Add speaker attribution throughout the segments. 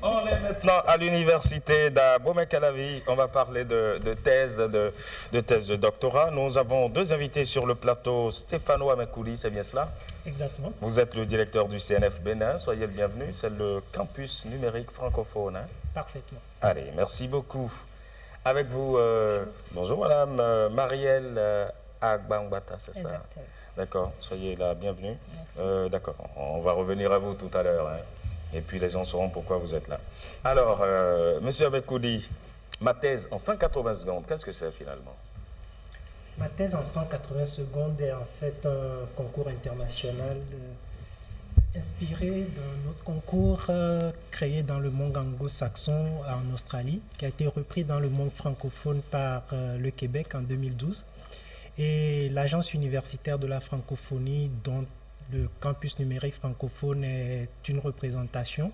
Speaker 1: on est maintenant à l'université d'Abomey-Calavi. On va parler de thèse de doctorat. Nous avons deux invités sur le plateau. Stéphano Amekouli, c'est bien cela?
Speaker 2: Exactement.
Speaker 1: Vous êtes le directeur du CNF Bénin. Soyez le bienvenu. C'est le campus numérique francophone. Hein?
Speaker 2: Parfaitement.
Speaker 1: Allez, merci beaucoup. Avec vous, bonjour madame Marielle Agbangbata, c'est ça?
Speaker 3: Exactement.
Speaker 1: D'accord, soyez la bienvenue. D'accord, on va revenir à vous tout à l'heure. Hein. Et puis les gens sauront pourquoi vous êtes là. Alors, monsieur Amekouli, ma thèse en 180 secondes, qu'est-ce que c'est finalement?
Speaker 2: Ma thèse en 180 secondes est en fait un concours international inspiré d'un autre concours créé dans le monde anglo-saxon en Australie, qui a été repris dans le monde francophone par le Québec en 2012. Et l'agence universitaire de la francophonie, dont le campus numérique francophone est une représentation,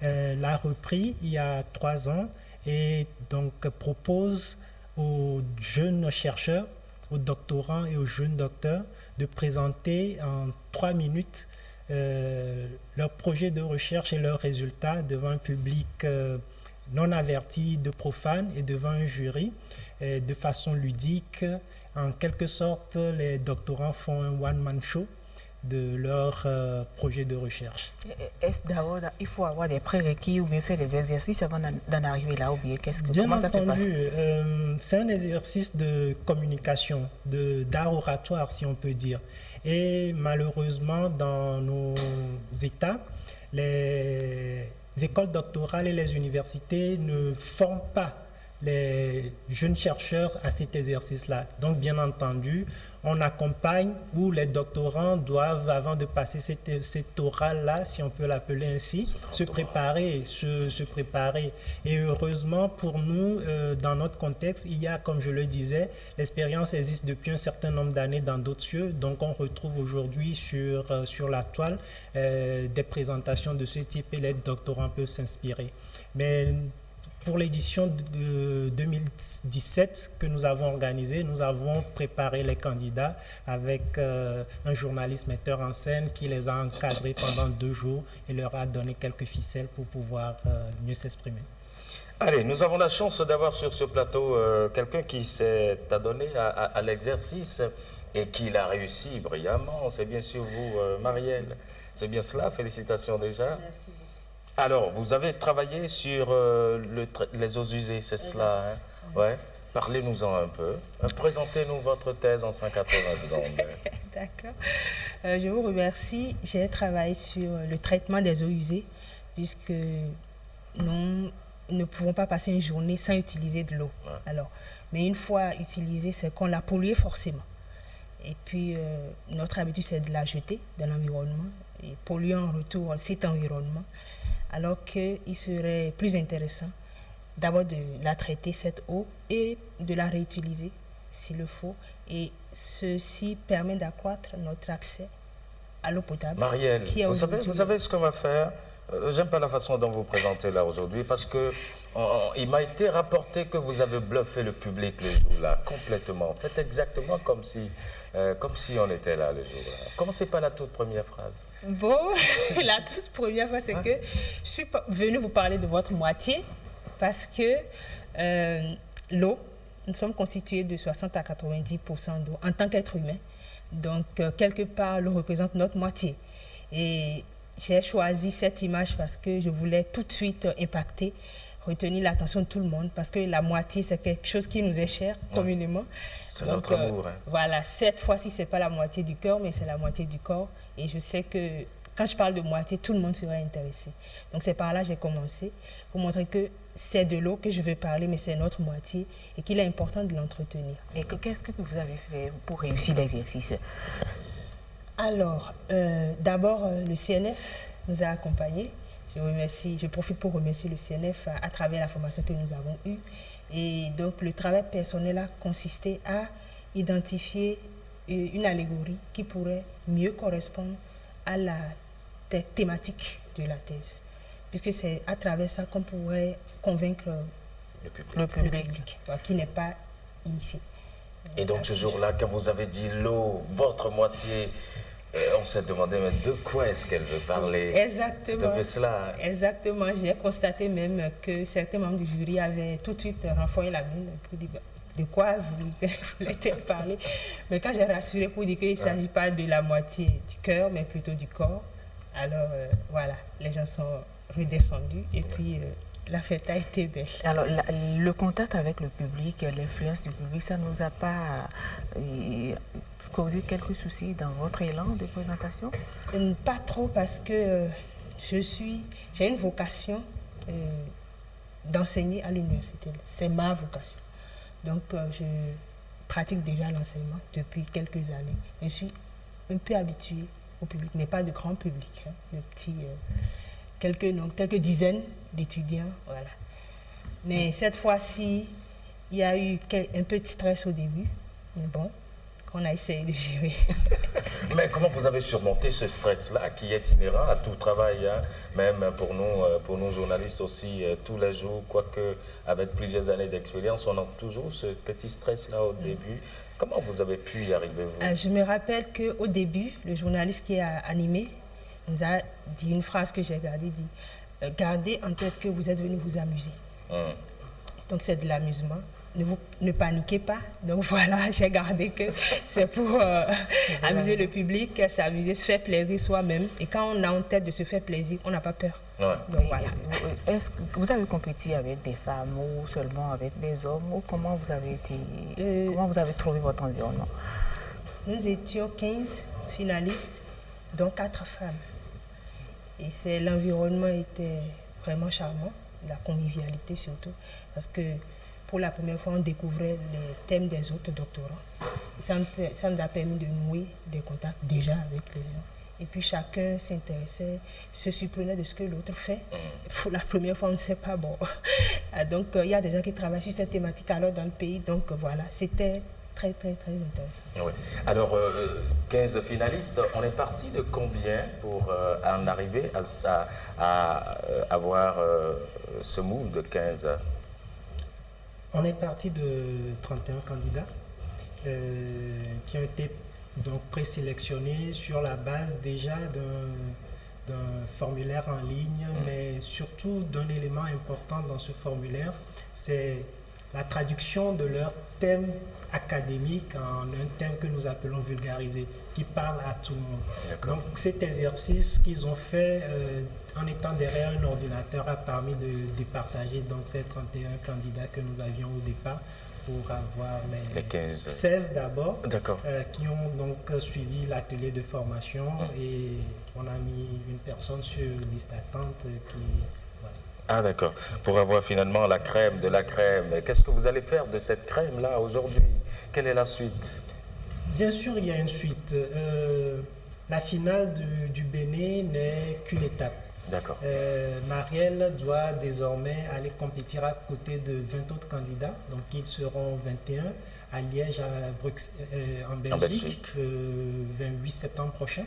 Speaker 2: l'a repris il y a 3 ans et donc propose aux jeunes chercheurs, aux doctorants et aux jeunes docteurs de présenter en 3 minutes leur projet de recherche et leurs résultats devant un public non averti de profane et devant un jury de façon ludique. En quelque sorte, les doctorants font un one-man show de leur projet de recherche.
Speaker 3: Est-ce d'abord, il faut avoir des prérequis ou bien faire des exercices avant d'en arriver là ou bien comment ça se passe?
Speaker 2: C'est un exercice de communication, d'art oratoire si on peut dire. Et malheureusement, dans nos États, les écoles doctorales et les universités ne forment pas les jeunes chercheurs à cet exercice-là. Donc, bien entendu, on accompagne où les doctorants doivent, avant de passer cet oral-là, si on peut l'appeler ainsi, se préparer. Et heureusement, pour nous, dans notre contexte, il y a, comme je le disais, l'expérience existe depuis un certain nombre d'années dans d'autres cieux. Donc, on retrouve aujourd'hui sur la toile des présentations de ce type et les doctorants peuvent s'inspirer. Mais pour l'édition de 2017 que nous avons organisée, nous avons préparé les candidats avec un journaliste metteur en scène qui les a encadrés pendant 2 jours et leur a donné quelques ficelles pour pouvoir mieux s'exprimer.
Speaker 1: Allez, nous avons la chance d'avoir sur ce plateau quelqu'un qui s'est adonné à l'exercice et qui l'a réussi brillamment. C'est bien sûr vous, Marielle. C'est bien cela, félicitations déjà. Merci. Alors, vous avez travaillé sur les eaux usées, c'est cela, hein? Ouais. Parlez-nous-en un peu. Présentez-nous votre thèse en 180 secondes.
Speaker 3: D'accord. Je vous remercie. J'ai travaillé sur le traitement des eaux usées, puisque nous ne pouvons pas passer une journée sans utiliser de l'eau. Ouais. Alors, mais une fois utilisée, c'est qu'on l'a polluée forcément. Et puis, notre habitude, c'est de la jeter dans l'environnement et polluer en retour cet environnement. Alors qu'il serait plus intéressant d'abord de la traiter, cette eau, et de la réutiliser s'il le faut. Et ceci permet d'accroître notre accès à l'eau potable.
Speaker 1: Marielle, vous savez ce qu'on va faire? J'aime pas la façon dont vous présentez là aujourd'hui parce que il m'a été rapporté que vous avez bluffé le public le jour-là, complètement. Faites exactement comme si on était là le jour-là. Commencez par la toute première phrase.
Speaker 3: Bon, la toute première phrase, c'est que je suis venue vous parler de votre moitié parce que l'eau, nous sommes constitués de 60 à 90% d'eau en tant qu'être humain. Donc, quelque part, l'eau représente notre moitié. Et j'ai choisi cette image parce que je voulais tout de suite impacter, retenir l'attention de tout le monde parce que la moitié, c'est quelque chose qui nous est cher communément.
Speaker 1: C'est notre amour. Hein.
Speaker 3: Voilà, cette fois-ci, ce n'est pas la moitié du cœur, mais c'est la moitié du corps. Et je sais que quand je parle de moitié, tout le monde serait intéressé. Donc c'est par là que j'ai commencé, pour montrer que c'est de l'eau que je veux parler, mais c'est notre moitié et qu'il est important de l'entretenir.
Speaker 4: Et qu'est-ce que vous avez fait pour réussir l'exercice?
Speaker 3: Alors, d'abord, le CNF nous a accompagnés. Je profite pour remercier le CNF à travers la formation que nous avons eue. Et donc, le travail personnel a consisté à identifier une allégorie qui pourrait mieux correspondre à la thématique de la thèse. Puisque c'est à travers ça qu'on pourrait convaincre le public qui n'est pas initié.
Speaker 1: Et donc, ce jour-là, quand vous avez dit l'eau, votre moitié, On s'est demandé, mais de quoi est-ce qu'elle veut parler?
Speaker 3: Exactement.
Speaker 1: C'est un peu cela.
Speaker 3: Exactement. J'ai constaté même que certains membres du jury avaient tout de suite renfoncé la mine pour dire de quoi voulait-elle parler. Mais quand j'ai rassuré pour dire qu'il ne s'agit pas de la moitié du cœur, mais plutôt du corps, alors voilà, les gens sont redescendus et puis la fête a été belle.
Speaker 4: Alors, le contact avec le public, l'influence du public, ça ne nous a pas causé quelques soucis dans votre élan de présentation?
Speaker 3: Pas trop parce que j'ai une vocation d'enseigner à l'université. C'est ma vocation. Donc, je pratique déjà l'enseignement depuis quelques années. Je suis un peu habituée au public, mais pas de grand public, hein, de petits, quelques dizaines d'étudiants, voilà. Mais cette fois-ci, il y a eu un peu de stress au début, mais bon, qu'on a essayé de gérer.
Speaker 1: Mais comment vous avez surmonté ce stress-là qui est inhérent à tout travail, hein? Même pour nous journalistes aussi, tous les jours, quoique avec plusieurs années d'expérience, on a toujours ce petit stress-là au début. Comment vous avez pu y arriver, vous?
Speaker 3: Je me rappelle qu'au début, le journaliste qui a animé nous a dit une phrase que j'ai gardée, dit « Gardez en tête que vous êtes venu vous amuser. Donc c'est de l'amusement. Ne paniquez pas. Donc voilà, j'ai gardé que c'est pour amuser le public, s'amuser, se faire plaisir soi-même. Et quand on a en tête de se faire plaisir, on n'a pas peur.
Speaker 1: Ouais.
Speaker 3: Donc voilà.
Speaker 4: Est-ce que vous avez compétit avec des femmes ou seulement avec des hommes, ou comment vous avez comment vous avez trouvé votre environnement?
Speaker 3: Nous étions 15 finalistes, dont 4 femmes. Et l'environnement était vraiment charmant, la convivialité surtout, parce que pour la première fois, on découvrait les thèmes des autres doctorants. Et ça nous a permis de nouer des contacts déjà avec les gens. Et puis chacun s'intéressait, se surprenait de ce que l'autre fait. Pour la première fois, on ne sait pas. Bon. Donc, il y a des gens qui travaillent sur cette thématique alors dans le pays. Donc, voilà, c'était très, très, très intéressant.
Speaker 1: Oui. Alors, 15 finalistes, on est parti de combien pour en arriver à avoir ce moule de 15?
Speaker 2: On est parti de 31 candidats qui ont été donc présélectionnés sur la base déjà d'un formulaire en ligne, mais surtout d'un élément important dans ce formulaire, c'est la traduction de leur thème académique en un thème que nous appelons vulgarisé, qui parle à tout le monde. Donc cet exercice qu'ils ont fait en étant derrière un ordinateur a permis de départager donc ces 31 candidats que nous avions au départ pour avoir les 15. 16 d'abord qui ont donc suivi l'atelier de formation et on a mis une personne sur liste d'attente qui... Voilà.
Speaker 1: Ah d'accord, pour avoir finalement la crème de la crème. Qu'est-ce que vous allez faire de cette crème-là aujourd'hui? Quelle est la suite?
Speaker 2: Bien sûr, il y a une suite. La finale du Bénin n'est qu'une étape.
Speaker 1: D'accord.
Speaker 2: Marielle doit désormais aller compétir à côté de 20 autres candidats. Donc ils seront 21 à Liège, en Belgique, le 28 septembre prochain.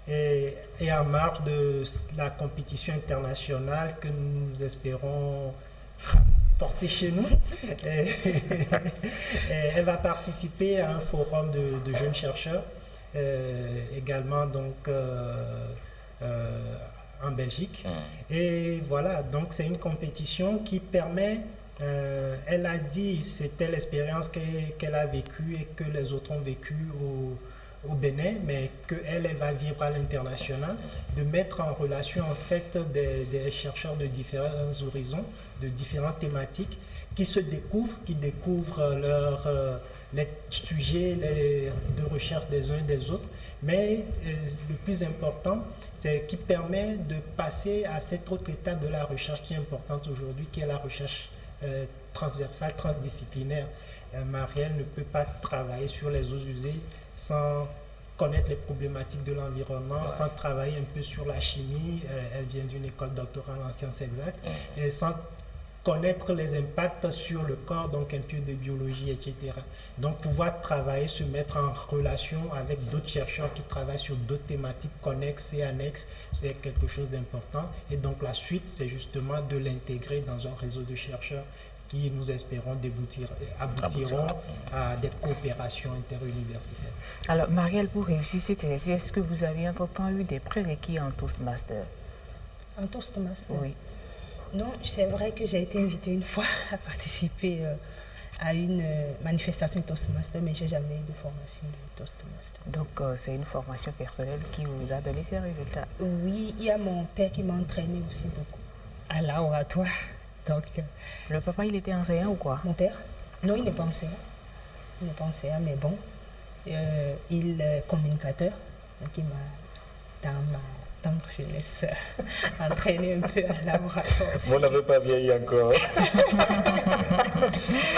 Speaker 2: Et en marge de la compétition internationale que nous espérons porter chez nous, elle va participer à un forum de jeunes chercheurs, également donc en Belgique. Et voilà, donc c'est une compétition qui permet, elle a dit, c'était l'expérience qu'elle a vécue et que les autres ont vécu au Bénin, mais qu'elle va vivre à l'international, de mettre en relation en fait des chercheurs de différents horizons, de différentes thématiques, qui se découvrent, qui découvrent les sujets de recherche des uns et des autres, mais le plus important, c'est qui permet de passer à cette autre étape de la recherche qui est importante aujourd'hui, qui est la recherche transversale, transdisciplinaire. Marielle ne peut pas travailler sur les eaux usées sans connaître les problématiques de l'environnement, sans travailler un peu sur la chimie, elle vient d'une école doctorale en sciences exactes, et sans connaître les impacts sur le corps, donc un peu de biologie, etc. Donc pouvoir travailler, se mettre en relation avec d'autres chercheurs qui travaillent sur d'autres thématiques connexes et annexes, c'est quelque chose d'important. Et donc la suite, c'est justement de l'intégrer dans un réseau de chercheurs qui, nous espérons, aboutiront à des coopérations interuniversitaires.
Speaker 4: Alors, Marielle, pour réussir cet exercice, est-ce que vous avez entre-temps eu des prérequis en Toastmaster?
Speaker 3: En Toastmaster?
Speaker 4: Oui.
Speaker 3: Non, c'est vrai que j'ai été invitée une fois à participer à une manifestation de Toastmaster, mais je n'ai jamais eu de formation de Toastmaster.
Speaker 4: Donc, c'est une formation personnelle qui vous a donné ces résultats?
Speaker 3: Oui, il y a mon père qui m'a entraîné aussi beaucoup à l'oratoire. Donc,
Speaker 4: le papa, il était enseignant ou quoi?
Speaker 3: Mon père? Non, il n'est pas enseignant. Il n'est pas enseignant, mais bon, il est communicateur. Donc, il m'a, dans ma tendre jeunesse, entraîné un peu à laboratoire aussi.
Speaker 1: Vous n'avez pas vieilli encore.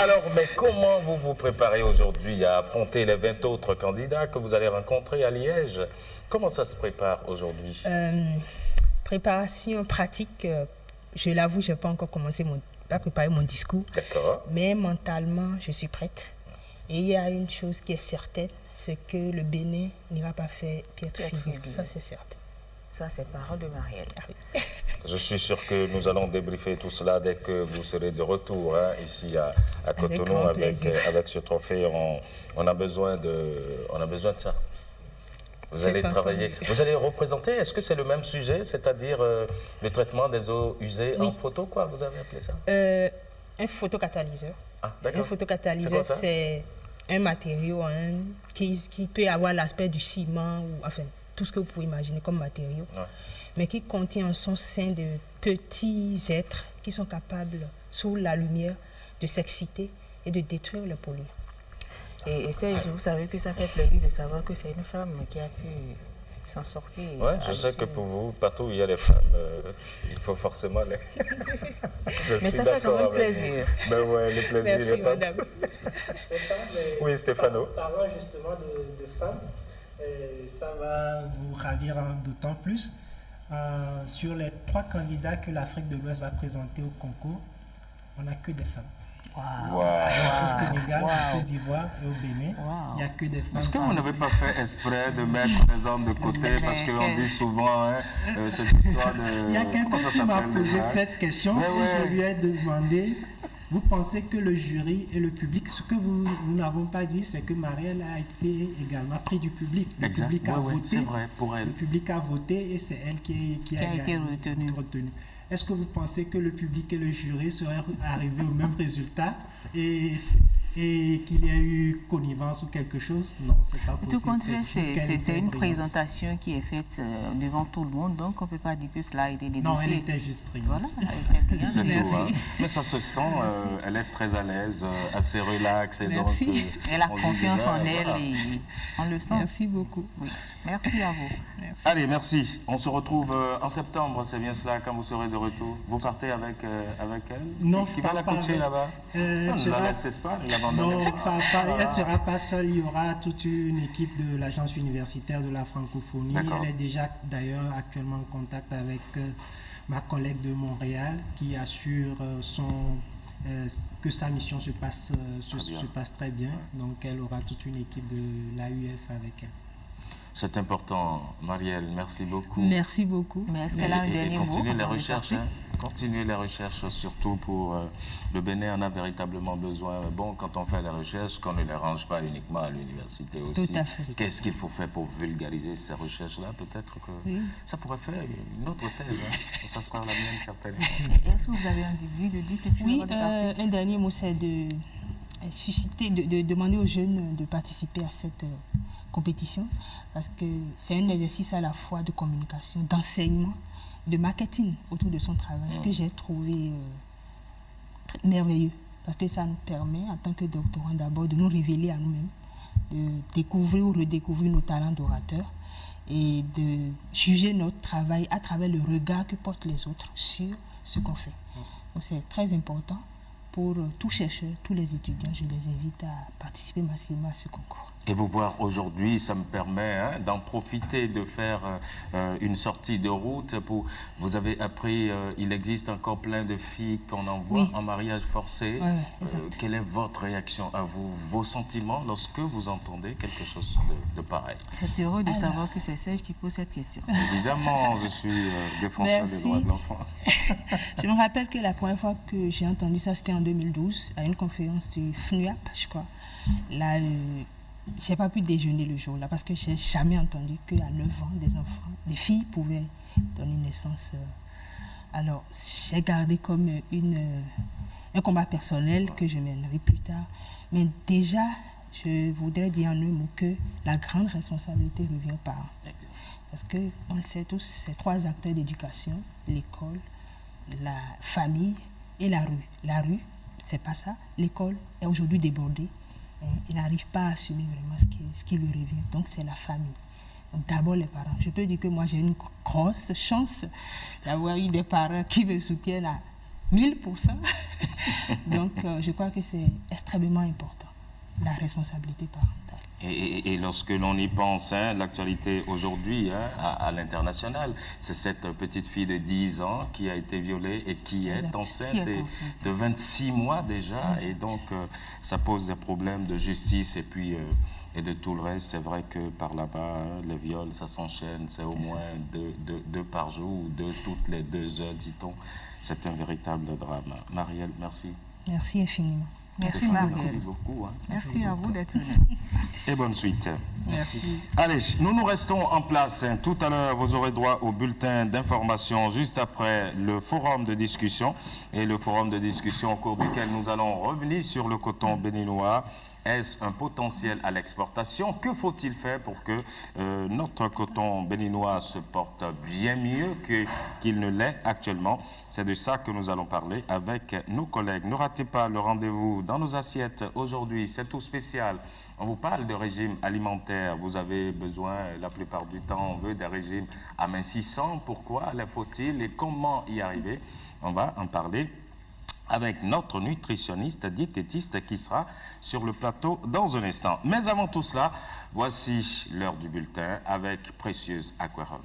Speaker 1: Alors, mais comment vous vous préparez aujourd'hui à affronter les 20 autres candidats que vous allez rencontrer à Liège? Comment ça se prépare aujourd'hui?
Speaker 3: Préparation pratique, je l'avoue, je n'ai pas encore commencé à préparer mon discours.
Speaker 1: D'accord.
Speaker 3: Mais mentalement, je suis prête. Et il y a une chose qui est certaine, c'est que le Bénin n'ira pas faire piètre figure. Ça, c'est certain.
Speaker 4: Ça, c'est parole de Marielle.
Speaker 3: Ah oui.
Speaker 1: Je suis sûr que nous allons débriefer tout cela dès que vous serez de retour ici à Cotonou avec ce trophée. On a besoin de ça. Vous allez travailler, vous allez représenter, est-ce que c'est le même sujet, c'est-à-dire le traitement des eaux usées en photo, quoi, vous avez appelé ça?
Speaker 3: Un photocatalyseur.
Speaker 1: Ah, d'accord.
Speaker 3: Un photocatalyseur, c'est un matériau qui peut avoir l'aspect du ciment, ou enfin, tout ce que vous pouvez imaginer comme matériau, mais qui contient en son sein de petits êtres qui sont capables, sous la lumière, de s'exciter et de détruire le polluant.
Speaker 4: Et Serge, vous savez que ça fait plaisir de savoir que c'est une femme qui a pu s'en sortir.
Speaker 1: Oui, je sais que pour vous, partout où il y a des femmes, il faut forcément les...
Speaker 4: Mais ça fait quand même plaisir.
Speaker 1: Ben ouais, le plaisir.
Speaker 3: Merci, madame.
Speaker 1: Oui, Stéphano.
Speaker 2: Parlant justement de femmes, ça va vous ravir d'autant plus. Sur les 3 candidats que l'Afrique de l'Ouest va présenter au concours, on n'a que des femmes.
Speaker 1: Wow.
Speaker 2: Au Sénégal, en Côte d'Ivoire et au Bénin, il n'y a que des femmes.
Speaker 1: Est-ce que vous n'avez pas fait exprès de mettre les hommes de côté? Parce qu'on dit souvent cette histoire de...
Speaker 2: Il y a quelqu'un qui m'a posé cette question et je lui ai demandé, vous pensez que le jury et le public, ce que nous n'avons pas dit, c'est que Marielle a été également pris du public. Le public a voté,
Speaker 1: c'est vrai, pour elle.
Speaker 2: Le public a voté et c'est elle qui a été retenue. Est-ce que vous pensez que le public et le jury seraient arrivés au même résultat et qu'il y a eu connivence ou quelque chose? Non, c'est pas possible.
Speaker 5: Tout compte fait, c'est une présentation qui est faite devant tout le monde, donc on ne peut pas dire que cela a été négocié.
Speaker 2: Non, elle était juste brillante.
Speaker 5: Voilà, elle était
Speaker 1: C'est
Speaker 5: brillante.
Speaker 1: tout, hein. Mais ça se sent, elle est très à l'aise, assez relax. Et
Speaker 3: Merci.
Speaker 1: donc,
Speaker 5: Elle a confiance en elle
Speaker 1: voilà.
Speaker 5: et on le sent.
Speaker 3: Merci beaucoup.
Speaker 5: Oui. Merci à vous.
Speaker 3: Merci.
Speaker 1: Allez, merci. On se retrouve en septembre, c'est bien cela, quand vous serez de retour. Vous partez avec elle?
Speaker 2: Non,
Speaker 1: Qui va la coacher là-bas? On ne la laisse pas, il
Speaker 2: Non, elle ne sera pas seule. Il y aura toute une équipe de l'Agence universitaire de la francophonie. Elle est déjà d'ailleurs actuellement en contact avec ma collègue de Montréal qui assure que sa mission se passe très bien. Donc elle aura toute une équipe de l'AUF avec elle.
Speaker 1: C'est important, Marielle, merci beaucoup.
Speaker 3: Merci beaucoup.
Speaker 5: Mais est-ce qu'elle a un dernier mot?
Speaker 1: Continuez les recherches, continuez les recherches, surtout pour le Bénin en a véritablement besoin. Bon, quand on fait les recherches, qu'on ne les range pas uniquement à l'université aussi.
Speaker 3: Tout à fait.
Speaker 1: Qu'est-ce qu'il faut faire pour vulgariser ces recherches-là? Peut-être que ça pourrait faire une autre thèse. Ça sera la mienne certainement.
Speaker 5: Est-ce que vous avez envie de dire quelque chose?
Speaker 3: Oui, un dernier mot, c'est de susciter, de demander aux jeunes de participer à cette compétition, parce que c'est un exercice à la fois de communication, d'enseignement, de marketing autour de son travail que j'ai trouvé merveilleux, parce que ça nous permet, en tant que doctorants d'abord, de nous révéler à nous-mêmes, de découvrir ou redécouvrir nos talents d'orateur et de juger notre travail à travers le regard que portent les autres sur ce qu'on fait. Donc c'est très important pour tous chercheurs, tous les étudiants. Je les invite à participer massivement à ce concours.
Speaker 1: Et vous voir aujourd'hui, ça me permet d'en profiter, de faire une sortie de route. Vous avez appris, il existe encore plein de filles qu'on envoie en mariage forcé. Quelle est votre réaction à vous, vos sentiments lorsque vous entendez quelque chose de pareil?
Speaker 5: C'est heureux de savoir que c'est Serge qui pose cette question.
Speaker 1: Évidemment, je suis défenseur des droits de l'enfant.
Speaker 3: Je me rappelle que la première fois que j'ai entendu ça, c'était en 2012, à une conférence du FNUAP, je crois. Là, je n'ai pas pu déjeuner le jour-là parce que je n'ai jamais entendu qu'à 9 ans, des filles pouvaient donner naissance. Alors, j'ai gardé comme un combat personnel que je mènerai plus tard. Mais déjà, je voudrais dire en un mot que la grande responsabilité revient aux parents. Parce qu'on le sait tous, c'est 3 acteurs d'éducation, l'école, la famille et la rue. La rue, c'est pas ça. L'école est aujourd'hui débordée. Il n'arrive pas à assumer vraiment ce qui lui revient. Donc, c'est la famille. D'abord, les parents. Je peux dire que moi, j'ai une grosse chance d'avoir eu des parents qui me soutiennent à 1000%. Donc, je crois que c'est extrêmement important, la responsabilité parentale.
Speaker 1: Et lorsque l'on y pense, l'actualité aujourd'hui à l'international, c'est cette petite fille de 10 ans qui a été violée et qui est enceinte de 26 mois déjà. Exact. Et donc, ça pose des problèmes de justice et puis et de tout le reste. C'est vrai que par là-bas, les viols, ça s'enchaîne. C'est au moins 2 par jour ou 2 toutes les 2 heures, dit-on. C'est un véritable drame. Marielle, merci.
Speaker 3: Merci infiniment.
Speaker 5: Merci Marielle.
Speaker 1: Merci beaucoup.
Speaker 5: Merci à vous d'être venu.
Speaker 1: Et bonne suite.
Speaker 5: Merci.
Speaker 1: Allez, nous restons en place. Tout à l'heure, vous aurez droit au bulletin d'information juste après le forum de discussion. Et le forum de discussion au cours duquel nous allons revenir sur le coton béninois. Est-ce un potentiel à l'exportation? Que faut-il faire pour que notre coton béninois se porte bien mieux qu'il ne l'est actuellement? C'est de ça que nous allons parler avec nos collègues. Ne ratez pas le rendez-vous dans nos assiettes. Aujourd'hui, c'est tout spécial. On vous parle de régime alimentaire. Vous avez besoin, la plupart du temps, on veut des régimes amincissants. Pourquoi les faut-il et comment y arriver? On va en parler avec notre nutritionniste diététiste qui sera sur le plateau dans un instant. Mais avant tout cela, voici l'heure du bulletin avec Précieuse Aquarium.